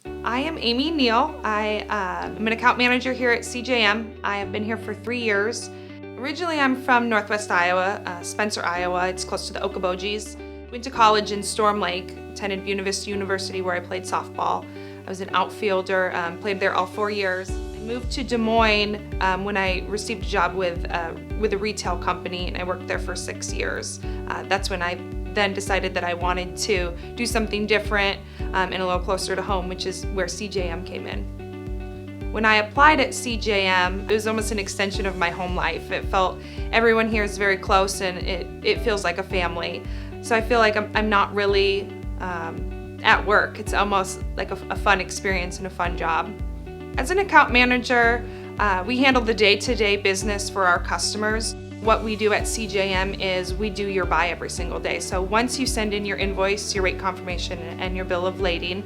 I am Amy Neal. I'm an account manager here at CJM. I have been here for 3 years. Originally, I'm from Northwest Iowa, Spencer, Iowa. It's close to the Okobojies. Went to college in Storm Lake, attended Buena Vista University where I played softball. I was an outfielder, played there all 4 years. I moved to Des Moines when I received a job with a retail company, and I worked there for 6 years. That's when I then decided that I wanted to do something different and a little closer to home, which is where CJM came in. When I applied at CJM, it was almost an extension of my home life. It felt, everyone here is very close and it feels like a family. So I feel like I'm not really at work. It's almost like a fun experience and a fun job. As an account manager, we handle the day-to-day business for our customers. What we do at CJM is we do your buy every single day. So once you send in your invoice, your rate confirmation, and your bill of lading,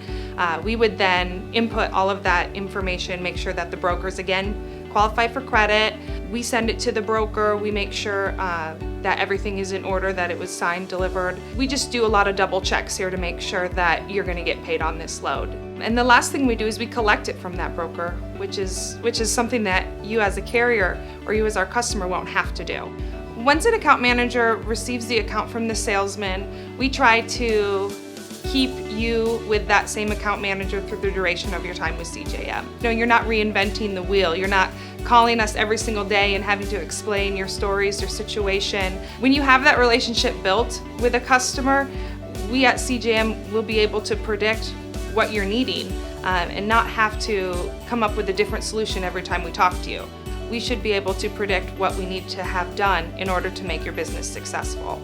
we would then input all of that information, make sure that the brokers, again, qualify for credit. We send it to the broker. We make sure that everything is in order, that it was signed, delivered. We just do a lot of double checks here to make sure that you're going to get paid on this load. And the last thing we do is we collect it from that broker, which is something that you as a carrier or you as our customer won't have to do. Once an account manager receives the account from the salesman, we try to keep you with that same account manager through the duration of your time with CJM. You're not reinventing the wheel. You're not calling us every single day and having to explain your stories, your situation. When you have that relationship built with a customer, we at CJM will be able to predict what you're needing and not have to come up with a different solution every time we talk to you. We should be able to predict what we need to have done in order to make your business successful.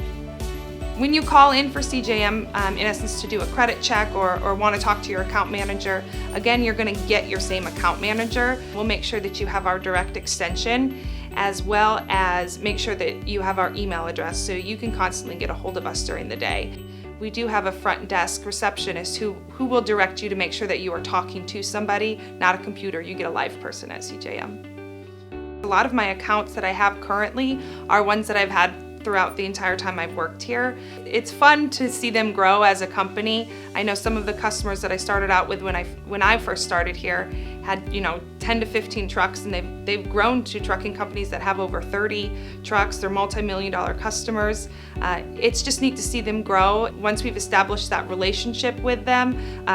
When you call in for CJM, in essence to do a credit check or want to talk to your account manager, again, you're going to get your same account manager. We'll make sure that you have our direct extension, as well as make sure that you have our email address so you can constantly get a hold of us during the day. We do have a front desk receptionist who will direct you to make sure that you are talking to somebody, not a computer. You get a live person at CJM. A lot of my accounts that I have currently are ones that I've had throughout the entire time I've worked here. It's fun to see them grow as a company. I know some of the customers that I started out with when I first started here had 10 to 15 trucks, and they've grown to trucking companies that have over 30 trucks. They're multi-million-dollar customers. It's just neat to see them grow. Once we've established that relationship with them,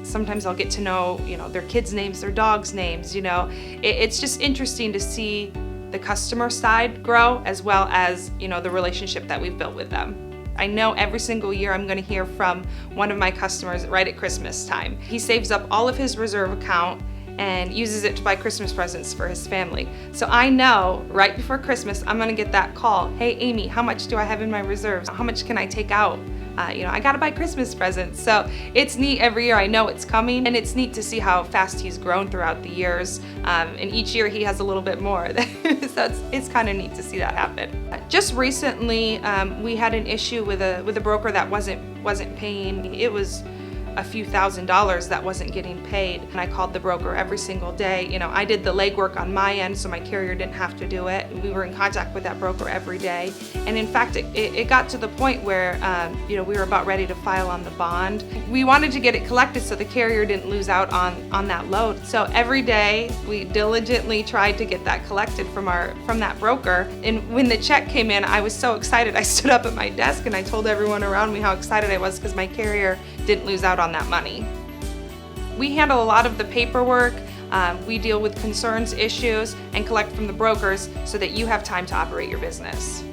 sometimes I'll get to know their kids' names, their dogs' names. It's just interesting to see the customer side grow, as well as the relationship that we've built with them. I know every single year I'm going to hear from one of my customers right at Christmas time. He saves up all of his reserve account and uses it to buy Christmas presents for his family. So I know right before Christmas I'm going to get that call. Hey Amy, how much do I have in my reserves? How much can I take out? I gotta buy Christmas presents. So it's neat every year. I know it's coming, and it's neat to see how fast he's grown throughout the years. And each year he has a little bit more. So it's kind of neat to see that happen. Just recently, we had an issue with a broker that wasn't paying. It was a few $1,000s that wasn't getting paid, and I called the broker every single day. I did the legwork on my end so my carrier didn't have to do it. We were in contact with that broker every day, and in fact it got to the point where we were about ready to file on the bond. We wanted to get it collected so the carrier didn't lose out on that load. So every day we diligently tried to get that collected from that broker, and when the check came in, I was so excited. I stood up at my desk and I told everyone around me how excited I was because my carrier didn't lose out on that money. We handle a lot of the paperwork. We deal with concerns, issues, and collect from the brokers so that you have time to operate your business.